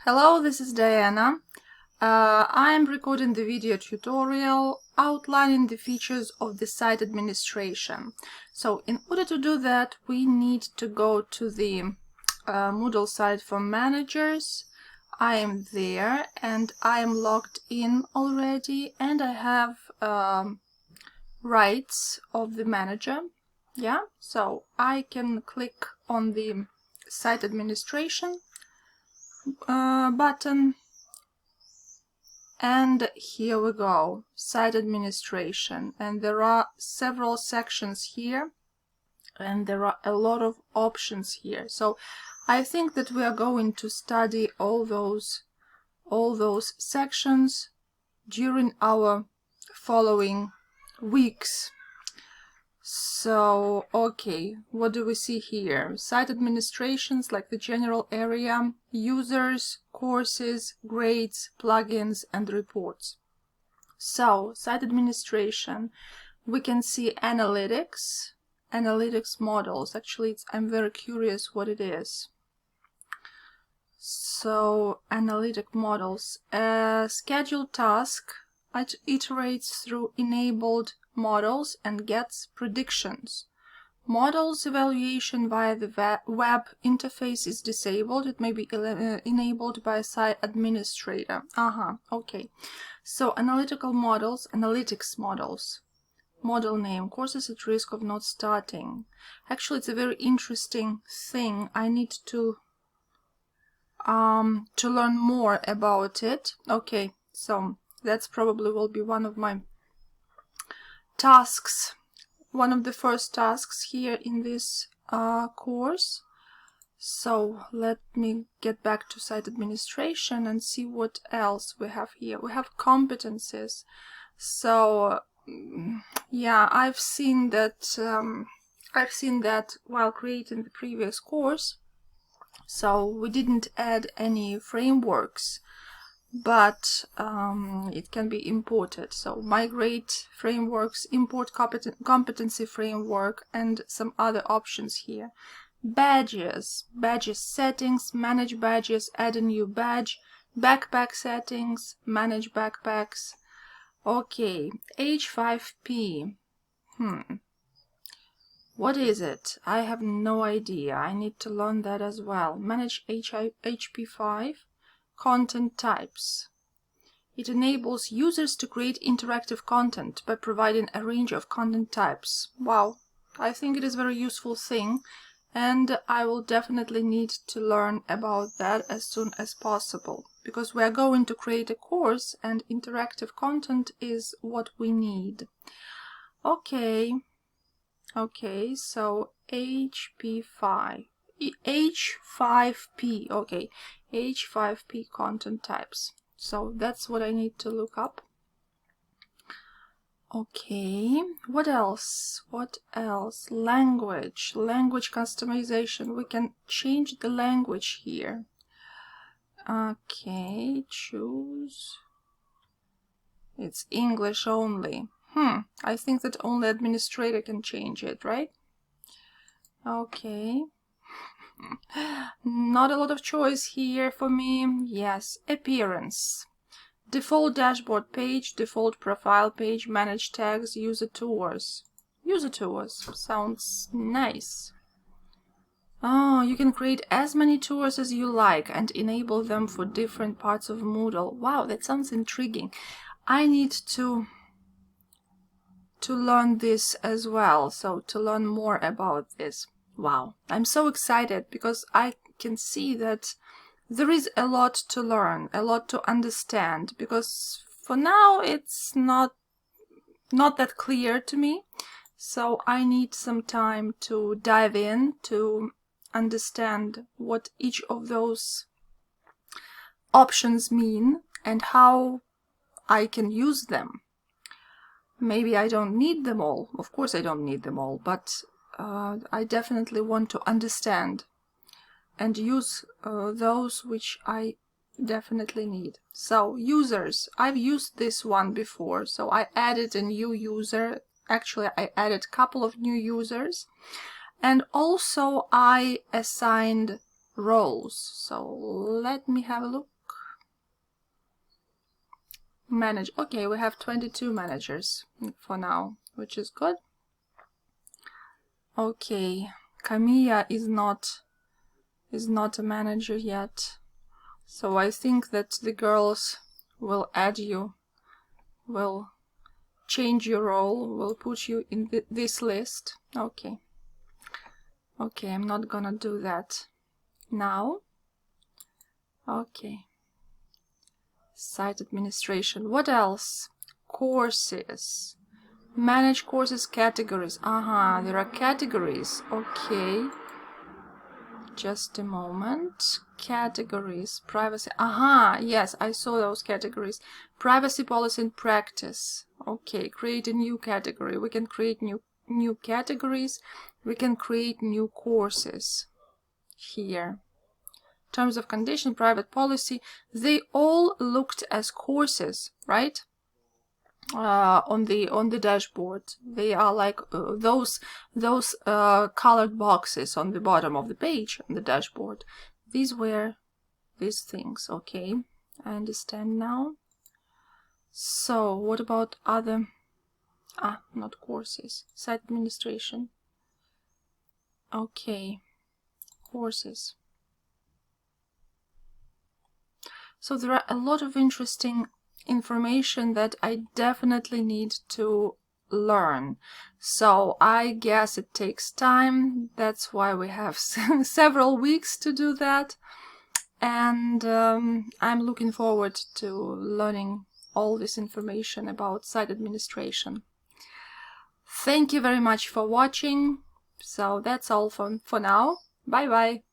Hello, this is Diana. I am recording the video tutorial outlining the features of the site administration. So in order to do that, we need to go to the Moodle site for managers. I am there and I am logged in already, and I have rights of the manager. Yeah, so I can click on the site administration button, and here we go, site administration, and there are several sections here and there are a lot of options here. So I think that we are going to study all those sections during our following weeks. So, okay, what do we see here? Site administrations like the general area, users, courses, grades, plugins, and reports. So, site administration, we can see analytics models. Actually, I'm very curious what it is. So, analytic models. Scheduled task, it iterates through enabled models and gets predictions. Models evaluation via the web interface is disabled. It may be enabled by a site administrator. Okay. So analytics models. Model name, courses at risk of not starting. Actually, it's a very interesting thing. I need to learn more about it. Okay, so that's probably will be one of my tasks, one of the first tasks here in this course. So let me get back to site administration and see what else we have here. We have competencies. So yeah, I've seen that while creating the previous course. So we didn't add any frameworks, but it can be imported. So migrate frameworks, import competency framework, and some other options here. Badges settings, manage badges, add a new badge, backpack settings, manage backpacks. Okay, H5P. What is it? I have no idea. I need to learn that as well. Manage HP5. Content types. It enables users to create interactive content by providing a range of content types. Wow, I think it is a very useful thing, and I will definitely need to learn about that as soon as possible, because we are going to create a course and interactive content is what we need. Okay, so HP5. H5P, okay, H5P content types. So that's what I need to look up. Okay, what else? Language customization. We can change the language here. Okay, choose. It's English only. I think that only administrator can change it, right? Okay. Not a lot of choice here for me. Yes, appearance. Default dashboard page, default profile page, manage tags, user tours. User tours sounds nice. Oh, you can create as many tours as you like and enable them for different parts of Moodle. Wow, that sounds intriguing. I need to learn this as well, so to learn more about this. Wow, I'm so excited because I can see that there is a lot to learn, a lot to understand, because for now it's not that clear to me. So I need some time to dive in to understand what each of those options mean and how I can use them. Maybe I don't need them all. Of course I don't need them all, but I definitely want to understand and use those which I definitely need. So users, I've used this one before, so I added a new user. Actually, I added a couple of new users, and also I assigned roles. So let me have a look. manage. Okay, we have 22 managers for now, which is good. Okay, Camilla is not a manager yet, so I think that the girls will add you, will change your role, will put you in this list. Okay. Okay, I'm not gonna do that now. Okay. Site administration. What else? Courses. Manage courses categories. There are categories. Okay. Just a moment. Categories. Privacy. Yes, I saw those categories. Privacy policy and practice. Okay, create a new category. We can create new categories. We can create new courses here. Terms of condition, private policy, they all looked as courses, right? On the dashboard, they are like those colored boxes on the bottom of the page on the dashboard. These were these things. Okay, I understand now. So what about other not courses, site administration. Okay, courses. So there are a lot of interesting information that I definitely need to learn. So I guess it takes time. That's why we have several weeks to do that. And I'm looking forward to learning all this information about site administration. Thank you very much for watching. So that's all for now. Bye bye.